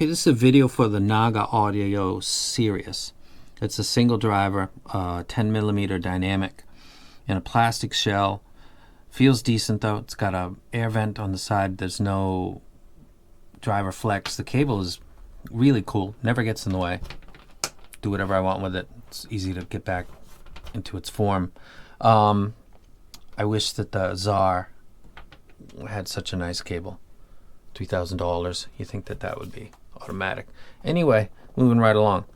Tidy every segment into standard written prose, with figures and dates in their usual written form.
Okay, this is a video for the Naga Audio SIRIUS. It's a single driver, 10mm dynamic in a plastic shell. Feels decent though. It's got a air vent on the side. There's no driver flex. The cable is really cool. Never gets in the way. Do whatever I want with it. It's easy to get back into its form. I wish that the Czar had such a nice cable. $3,000. You think that that would be automatic. Anyway, moving right along.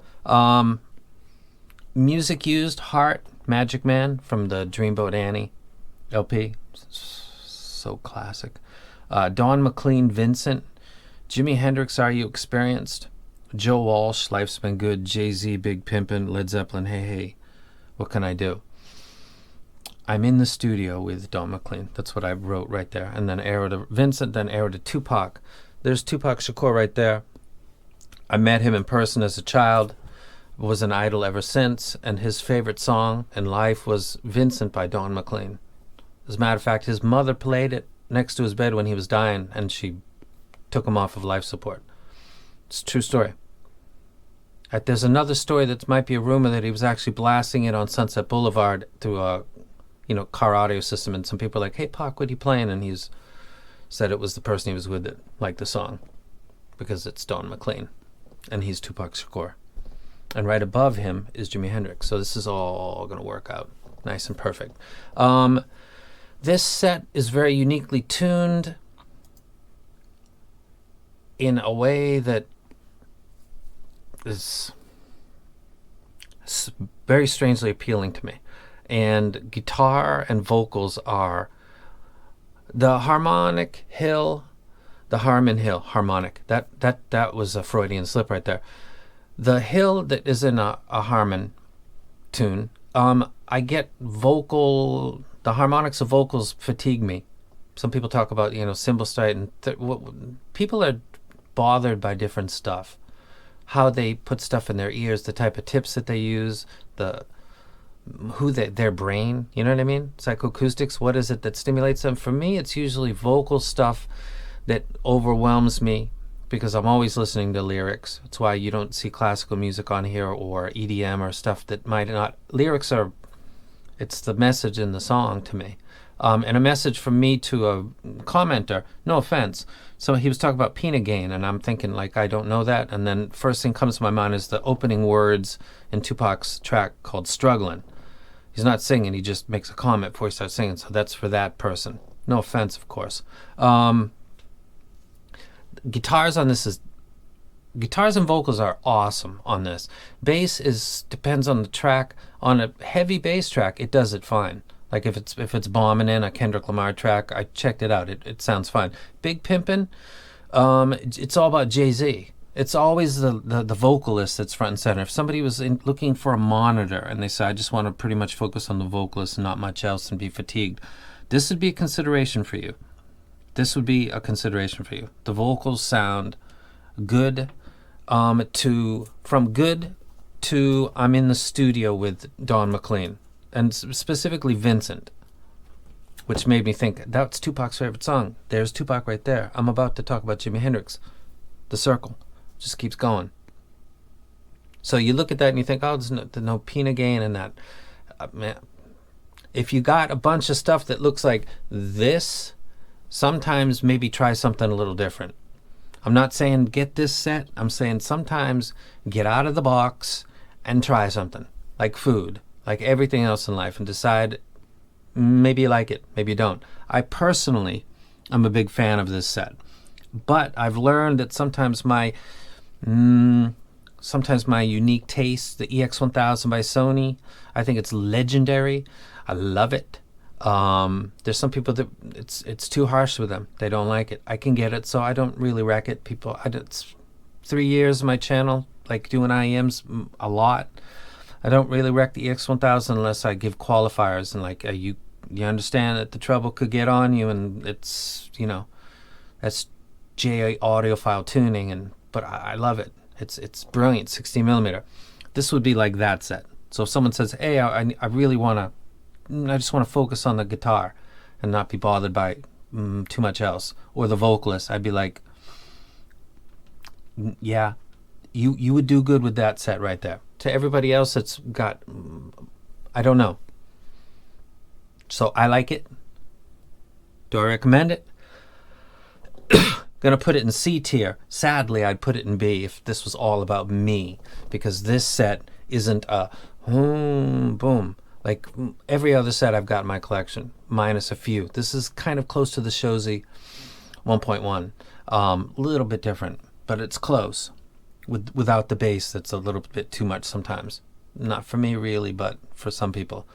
Music used, Heart, Magic Man from the Dreamboat Annie LP. So classic. Don McLean, Vincent. Jimi Hendrix, Are You Experienced? Joe Walsh, Life's Been Good. Jay-Z, Big Pimpin'. Led Zeppelin, Hey Hey, What Can I Do? I'm in the studio with Don McLean. That's what I wrote right there. And then arrow to Vincent, then arrow to Tupac. There's Tupac Shakur right there. I met him in person as a child, was an idol ever since, and his favorite song in life was Vincent by Don McLean. As a matter of fact, his mother played it next to his bed when he was dying, and she took him off of life support. It's a true story. There's another story that might be a rumor that he was actually blasting it on Sunset Boulevard through a car audio system, and some people are like, hey, Pac, what are you playing? And he's said it was the person he was with that liked the song because it's Don McLean, and he's Tupac Shakur. And right above him is Jimi Hendrix. So this is all going to work out nice and perfect. This set is very uniquely tuned in a way that is very strangely appealing to me. And guitar and vocals are the harmonic hill, the Harmon hill, harmonic. That was a Freudian slip right there. The hill that is in a Harmon tune, I get the harmonics of vocals fatigue me. Some people talk about, cymbal start, and people are bothered by different stuff. How they put stuff in their ears, the type of tips that they use, their brain, you know what I mean? Psychoacoustics, what is it that stimulates them? For me, it's usually vocal stuff that overwhelms me because I'm always listening to lyrics. That's why you don't see classical music on here or EDM or stuff that might not. Lyrics it's the message in the song to me. And a message from me to a commenter, no offense. So he was talking about peanut gain, and I'm thinking, I don't know that. And then first thing comes to my mind is the opening words in Tupac's track called Struggling. He's not singing, he just makes a comment before he starts singing, so that's for that person. No offense, of course. Guitars and vocals are awesome on this. Bass depends on the track. On a heavy bass track, it does it fine. Like if it's bombing in a Kendrick Lamar track, I checked it out. It sounds fine. Big Pimpin', it's all about Jay-Z. It's always the vocalist that's front and center. If somebody was looking for a monitor and they said, I just want to pretty much focus on the vocalist and not much else and be fatigued, this would be a consideration for you. The vocals sound good. From good to I'm in the studio with Don McLean. And specifically Vincent, which made me think, that's Tupac's favorite song. There's Tupac right there. I'm about to talk about Jimi Hendrix. The circle just keeps going. So you look at that and you think, there's no peanut gain in that. Man, if you got a bunch of stuff that looks like this, sometimes maybe try something a little different. I'm not saying get this set. I'm saying sometimes get out of the box and try something, like food. Like everything else in life, and decide maybe you like it, maybe you don't. I personally am a big fan of this set, but I've learned that sometimes my unique taste, the EX1000 by Sony, I think it's legendary. I love it. There's some people that it's too harsh with them. They don't like it. I can get it, so I don't really wreck it. It's 3 years of my channel, doing IEMs a lot. I don't really wreck the EX1000 unless I give qualifiers and you understand that the treble could get on you, and it's that's J audiophile tuning, but I love it. It's brilliant, 16mm. This would be like that set. So if someone says, hey, I really want to, I just want to focus on the guitar and not be bothered by too much else, or the vocalist, I'd be like, Yeah, you would do good with that set right there. To everybody else that's got, I don't know. So I like it. Do I recommend it? Gonna put it in C tier. Sadly, I'd put it in B if this was all about me, because this set isn't a boom like every other set I've got in my collection, minus a few. This is kind of close to the Shozy 1.1. A little bit different, but it's close. Without the bass, that's a little bit too much sometimes. Not for me really, but for some people.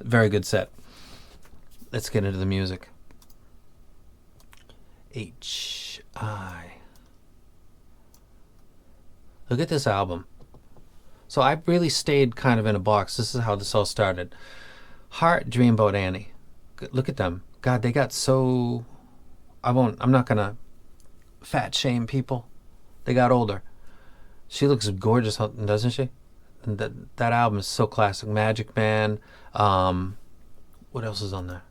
Very good set. Let's get into the music. H.I. Look at this album. So I really stayed kind of in a box. This is how this all started. Heart, Dreamboat Annie. Look at them. God, they got so... I'm not going to fat shame people. They got older. She looks gorgeous, doesn't she? And that album is so classic. Magic Man. What else is on there?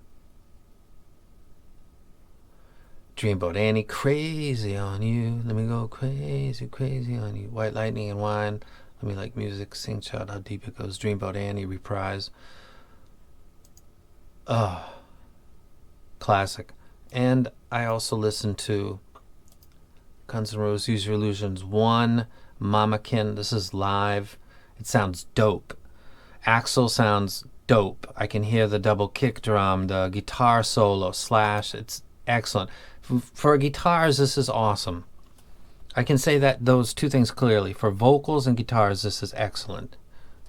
Dreamboat Annie, Crazy on You. Let me go crazy, crazy on you. White Lightning and Wine. Let Me Like Music. Sing Child, How Deep It Goes. Dreamboat Annie, Reprise. Oh, classic. And I also listened to Guns N' Roses, Use Your Illusions 1, Mamakin. This is live. It sounds dope. Axl sounds dope. I can hear the double kick drum, the guitar solo, Slash. It's excellent. For guitars, this is awesome. I can say that those two things clearly. For vocals and guitars, this is excellent.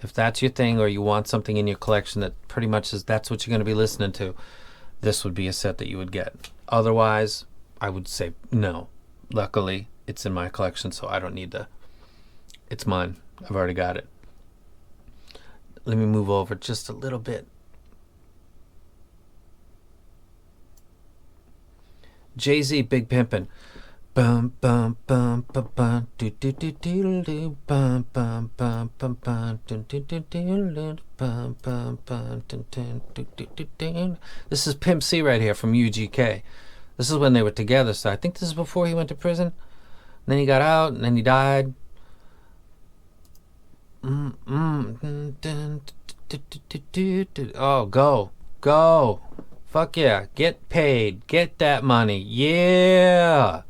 If that's your thing, or you want something in your collection that pretty much is that's what you're going to be listening to, this would be a set that you would get. Otherwise, I would say no. Luckily, it's in my collection, so I don't need to. It's mine. I've already got it. Let me move over just a little bit. Jay-Z, Big Pimpin'. Bum bum bum bum bum do do do do do bum bum bum bum bum do do do do bum bum bum do do do do. This is Pimp C right here from UGK. This is when they were together, so I think this is before he went to prison. And then he got out, and then he died. Oh, go. Fuck yeah. Get paid. Get that money. Yeah.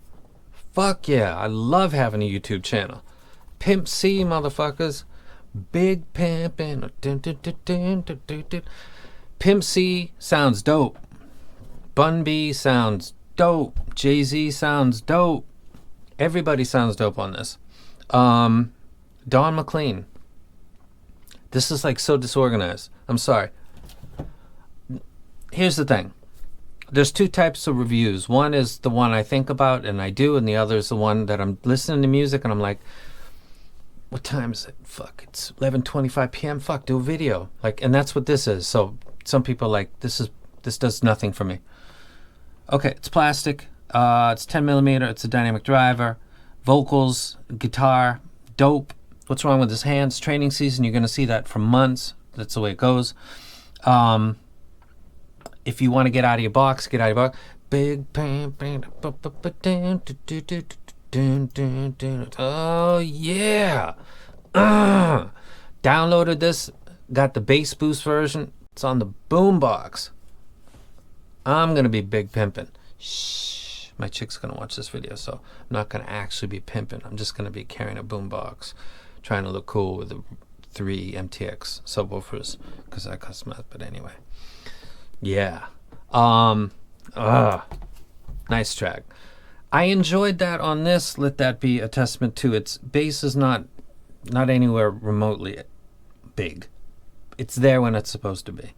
Fuck yeah. I love having a YouTube channel. Pimp C, motherfuckers. Big pimpin'. Pimp C sounds dope. Bun B sounds dope. Jay-Z sounds dope. Everybody sounds dope on this. Don McLean. This is like so disorganized. I'm sorry. Here's the thing. There's two types of reviews. One is the one I think about and I do, and the other is the one that I'm listening to music and I'm like, what time is it? Fuck, it's 11:25 p.m. Fuck, do a video. Like, and that's what this is. So some people are like, this does nothing for me. Okay, it's plastic. It's 10 millimeter. It's a dynamic driver. Vocals, guitar, dope. What's wrong with his hands? Training season, you're going to see that for months. That's the way it goes. If you want to get out of your box, get out of your box. Big bang, bang, oh yeah. Downloaded this, got the bass boost version. It's on the boombox. I'm gonna be big pimping. Shh, my chick's gonna watch this video, so I'm not gonna actually be pimping. I'm just gonna be carrying a boombox, trying to look cool with the 3 MTX subwoofers, because that costs much. But anyway. Yeah. Nice track. I enjoyed that on this. Let that be a testament to its bass is not anywhere remotely big. It's there when it's supposed to be.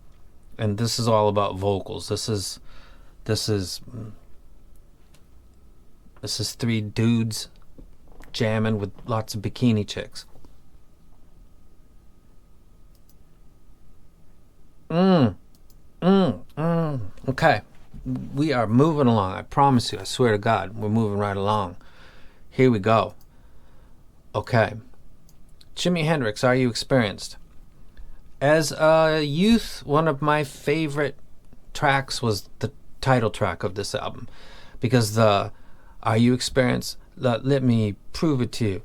And this is all about vocals. This is 3 dudes jamming with lots of bikini chicks. Okay, we are moving along. I promise you, I swear to God, we're moving right along. Here we go. Okay. Jimi Hendrix, Are You Experienced? As a youth, one of my favorite tracks was the title track of this album, because the Are You Experienced? Let me prove it to you.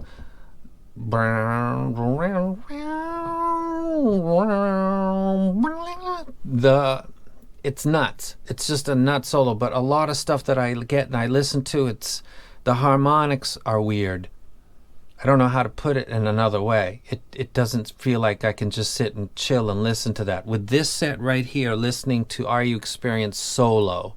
It's nuts. It's just a nut solo, but a lot of stuff that I get and I listen to, the harmonics are weird. I don't know how to put it in another way. It doesn't feel like I can just sit and chill and listen to that. With this set right here, listening to Are You Experienced solo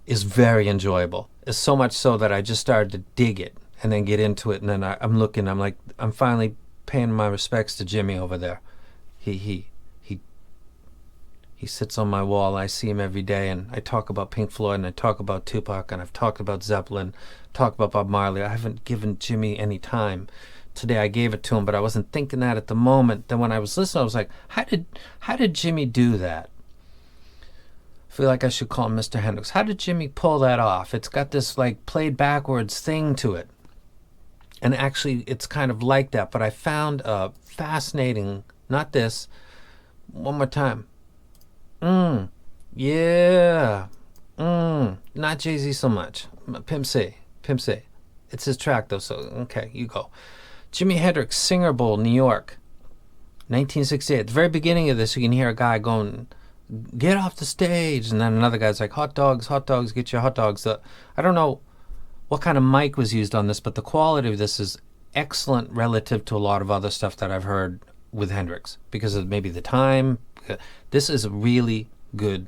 is very enjoyable. It's so much so that I just started to dig it and then get into it. And then I'm like, I'm finally paying my respects to Jimi over there. He sits on my wall. I see him every day, and I talk about Pink Floyd, and I talk about Tupac, and I've talked about Zeppelin, talked about Bob Marley. I haven't given Jimi any time. Today I gave it to him, but I wasn't thinking that at the moment. Then when I was listening, I was like, how did Jimi do that? I feel like I should call him Mr. Hendrix. How did Jimi pull that off? It's got this like played backwards thing to it. And actually, it's kind of like that. But I found a fascinating, not this, one more time. Yeah. Not Jay-Z so much. Pimp C. It's his track though, so okay, you go. Jimi Hendrix, Singer Bowl, New York, 1968. At the very beginning of this, you can hear a guy going, "Get off the stage," and then another guy's like, hot dogs, get your hot dogs. I don't know what kind of mic was used on this, but the quality of this is excellent relative to a lot of other stuff that I've heard with Hendrix because of maybe the time. This is a really good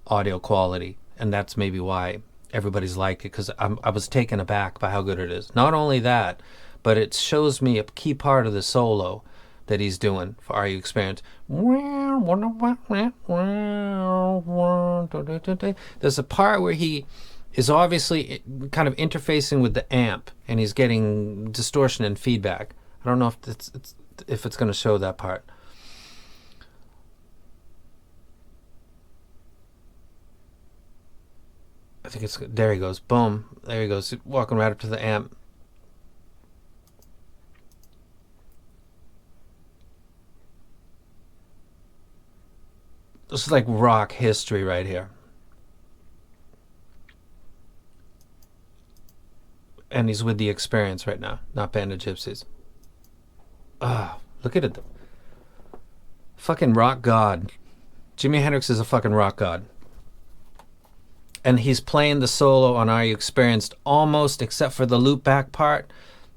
audio quality, and that's maybe why everybody's liked it, because I was taken aback by how good it is. Not only that, but it shows me a key part of the solo that he's doing for Are You Experienced. There's a part where he is obviously kind of interfacing with the amp, and he's getting distortion and feedback. I don't know if it's going to show that part. I think it's, there he goes, boom, there he goes, walking right up to the amp. This is like rock history right here. And he's with The Experience right now, not Band of Gypsies. Look at it. Fucking rock god. Jimi Hendrix is a fucking rock god. And he's playing the solo on Are You Experienced almost, except for the loop back part,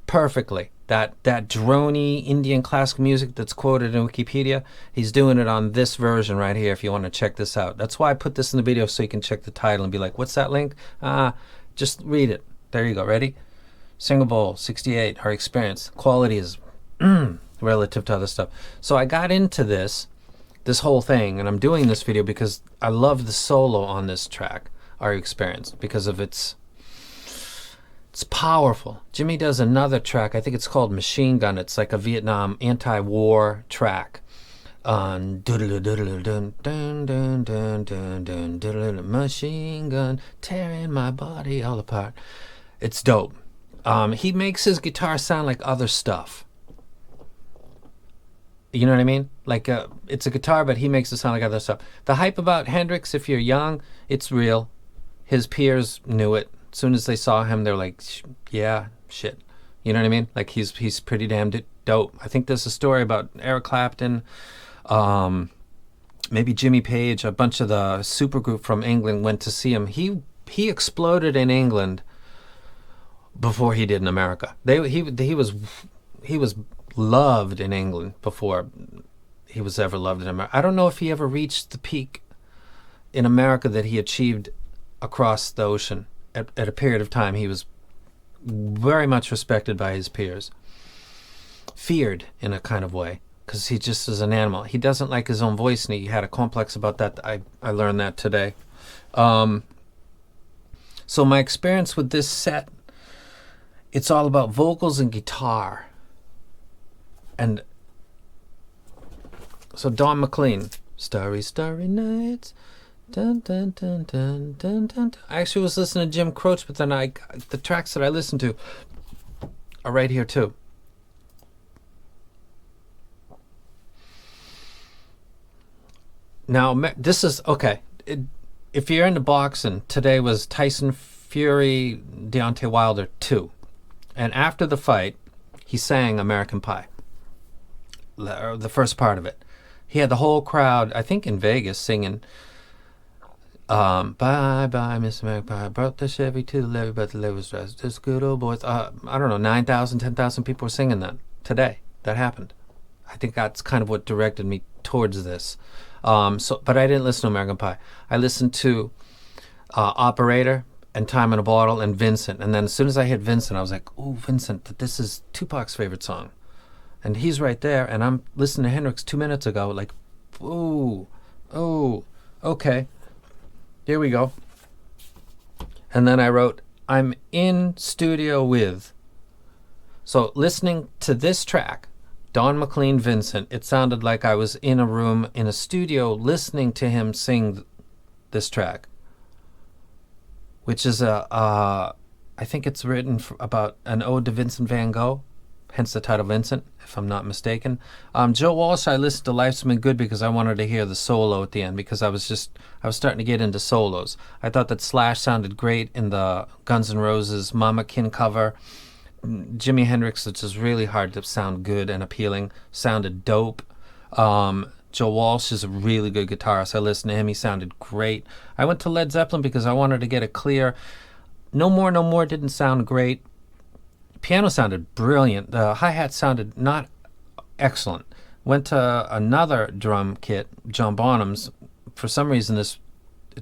perfectly. That drony Indian classical music that's quoted in Wikipedia, he's doing it on this version right here if you want to check this out. That's why I put this in the video, so you can check the title and be like, what's that link? Just read it. There you go. Ready? Singer Bowl, 68, Are You Experienced. Quality is relative to other stuff. So I got into this whole thing, and I'm doing this video because I love the solo on this track, Are You Experienced, because of it's powerful. Jimi does another track, I think it's called Machine Gun. It's like a Vietnam anti-war track. Machine gun tearing my body all apart. It's dope. He makes his guitar sound like other stuff. You know what I mean? Like it's a guitar, but he makes it sound like other stuff. The hype about Hendrix, if you're young, it's real. His peers knew it. As soon as they saw him, they're like, yeah, shit. You know what I mean? Like he's pretty damn dope. I think there's a story about Eric Clapton, maybe Jimmy Page, a bunch of the supergroup from England went to see him. He exploded in England before he did in America. He was loved in England before he was ever loved in America. I don't know if he ever reached the peak in America that he achieved across the ocean. At a period of time, he was very much respected by his peers. Feared in a kind of way, because he just is an animal. He doesn't like his own voice, and he had a complex about that. I learned that today. So my experience with this set, it's all about vocals and guitar. And so Don McLean, Starry, Starry Nights, dun, dun, dun, dun, dun, dun. I actually was listening to Jim Croce, but then the tracks that I listened to are right here too. Now, this is, okay, if you're into boxing, today was Tyson Fury, Deontay Wilder 2. And after the fight, he sang American Pie, the first part of it. He had the whole crowd, I think in Vegas, singing, bye bye, Miss American Pie, brought the Chevy to the levee, but the levee was dressed. Just good old boys. I don't know, 9,000, 10,000 people were singing that today. That happened. I think that's kind of what directed me towards this. But I didn't listen to American Pie. I listened to Operator and Time in a Bottle and Vincent. And then as soon as I hit Vincent, I was like, ooh, Vincent, this is Tupac's favorite song. And he's right there, and I'm listening to Hendrix 2 minutes ago, like, ooh, oh, okay, here we go. And then I wrote, I'm in studio with. So listening to this track, Don McLean, Vincent, it sounded like I was in a room, in a studio, listening to him sing this track, which is I think it's written about an ode to Vincent van Gogh, hence the title Vincent, if I'm not mistaken. Joe Walsh, I listened to Life's Been Good because I wanted to hear the solo at the end, because I was starting to get into solos. I thought that Slash sounded great in the Guns N' Roses Mama Kin cover. Jimi Hendrix, which is really hard to sound good and appealing, sounded dope. Joe Walsh is a really good guitarist. I listened to him. He sounded great. I went to Led Zeppelin because I wanted to get a clear. No More didn't sound great. Piano sounded brilliant. The hi-hat sounded not excellent. Went to another drum kit, John Bonham's. For some reason, it's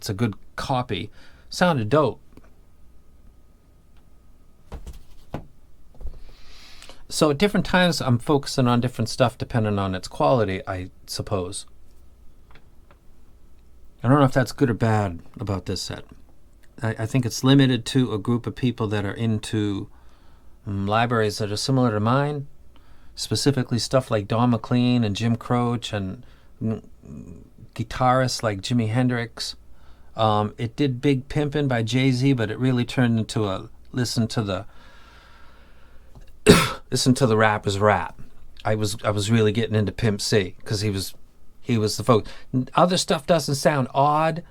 a good copy. Sounded dope. So at different times, I'm focusing on different stuff depending on its quality, I suppose. I don't know if that's good or bad about this set. I think it's limited to a group of people that are into libraries that are similar to mine, specifically stuff like Don McLean and Jim Croce and guitarists like Jimi Hendrix. It did Big Pimpin' by Jay-Z, but it really turned into a listen to the rapper's rap. I was really getting into Pimp C because he was the focus. Other stuff doesn't sound odd,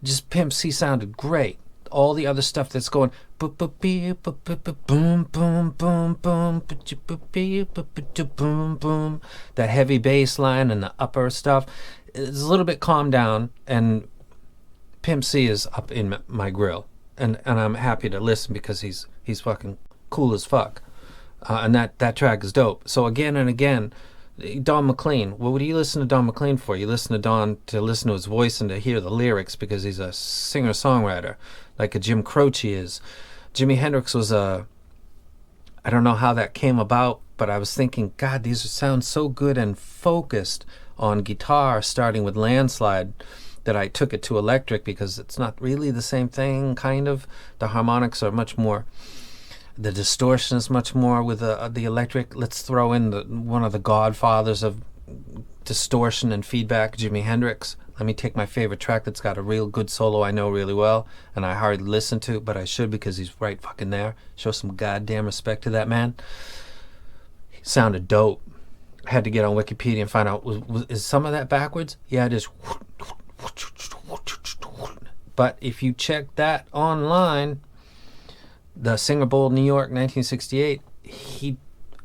just Pimp C sounded great. All the other stuff that's going boom boom boom boom boom boom, that heavy bass line and the upper stuff is a little bit calmed down, and Pimp C is up in my grill, and I'm happy to listen because he's fucking cool as fuck, and that track is dope. So again and again, Don McLean. Well, what do you listen to Don McLean for? You listen to Don to listen to his voice and to hear the lyrics because he's a singer-songwriter, like a Jim Croce is. Jimi Hendrix was I don't know how that came about, but I was thinking, God, these sound so good and focused on guitar, starting with Landslide, that I took it to electric because it's not really the same thing, kind of. The harmonics are much more... The distortion is much more with the electric. Let's throw in one of the godfathers of distortion and feedback, Jimi Hendrix. Let me take my favorite track that's got a real good solo I know really well, and I hardly listen to, but I should because he's right fucking there. Show some goddamn respect to that man. He sounded dope. I had to get on Wikipedia and find out, is some of that backwards? Yeah, it is. But if you check that online... The Singer Bowl New York 1968,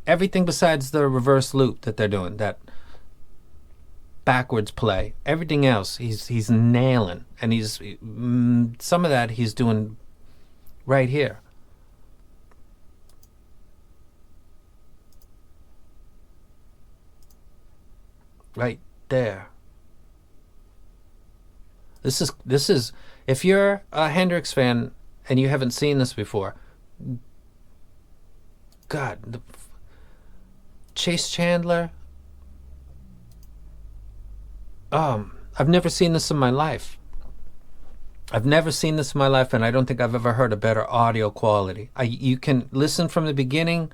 everything besides the reverse loop that they're doing, that backwards play, everything else he's nailing, and some of that he's doing right here. Right there. This is if you're a Hendrix fan and you haven't seen this before, God, Chase Chandler. I've never seen this in my life. And I don't think I've ever heard a better audio quality. You can listen from the beginning.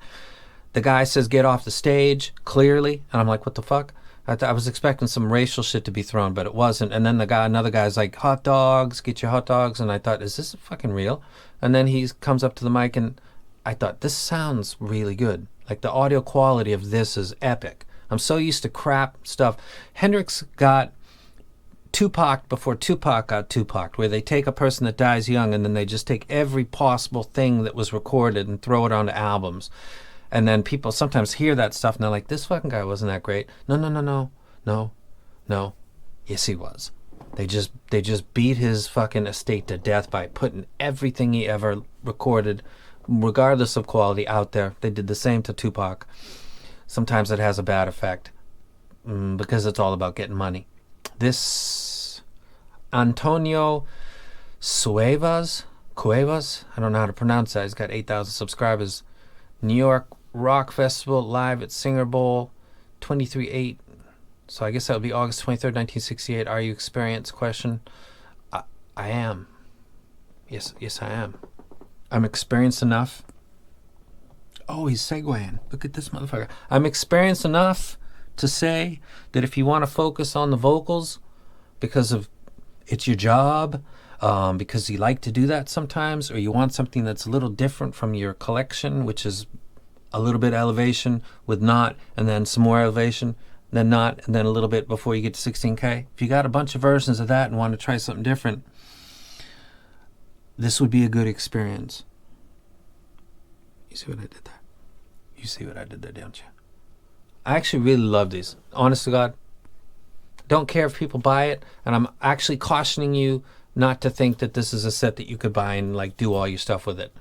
The guy says, "Get off the stage," clearly, and I'm like, "What the fuck?" I was expecting some racial shit to be thrown, but it wasn't. And then another guy's like, "Hot dogs, get your hot dogs," and I thought, "Is this fucking real?" And then he comes up to the mic, and I thought, this sounds really good. Like, the audio quality of this is epic. I'm so used to crap stuff. Hendrix got Tupac before Tupac got Tupac, where they take a person that dies young and then they just take every possible thing that was recorded and throw it onto albums. And then people sometimes hear that stuff and they're like, this fucking guy wasn't that great. No. Yes, he was. They just beat his fucking estate to death by putting everything he ever recorded, regardless of quality, out there. They did the same to Tupac. Sometimes it has a bad effect because it's all about getting money. This Antonio Cuevas, I don't know how to pronounce that. He's got 8,000 subscribers. New York Rock Festival live at Singer Bowl, 23/8. So I guess that would be August 23rd, 1968. Are you experienced? Question. I am. Yes, I am. I'm experienced enough. Oh, he's segueing. Look at this motherfucker. I'm experienced enough to say that if you want to focus on the vocals because of it's your job, because you like to do that sometimes, or you want something that's a little different from your collection, which is a little bit elevation with not, and then some more elevation, then not, and then a little bit before you get to 16K. If you got a bunch of versions of that and want to try something different, this would be a good experience. You see what I did there? You see what I did there, don't you? I actually really love these. Honest to God. Don't care if people buy it, and I'm actually cautioning you not to think that this is a set that you could buy and like do all your stuff with it.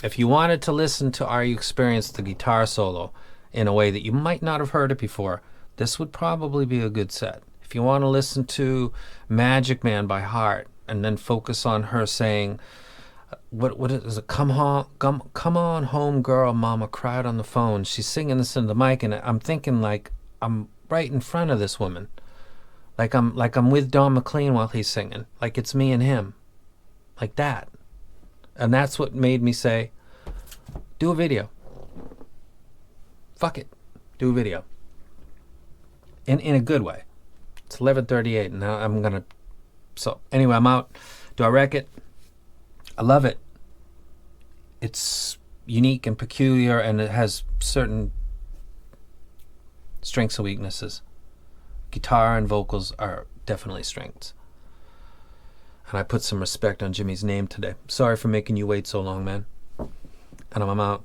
If you wanted to listen to Are You Experienced, the guitar solo, in a way that you might not have heard it before, this would probably be a good set. If you want to listen to Magic Man by heart and then focus on her saying, what is it? Come on home, girl. Mama cried on the phone. She's singing this in the mic, and I'm thinking like I'm right in front of this woman, like I'm with Don McLean while he's singing, like it's me and him, like that. And that's what made me say, do a video. Fuck it, do a video. In a good way. It's 11:38, and now I'm gonna. So anyway, I'm out. Do I wreck it? I love it. It's unique and peculiar, and it has certain strengths and weaknesses. Guitar and vocals are definitely strengths. And I put some respect on Jimmy's name today. Sorry for making you wait so long, man. And I'm out.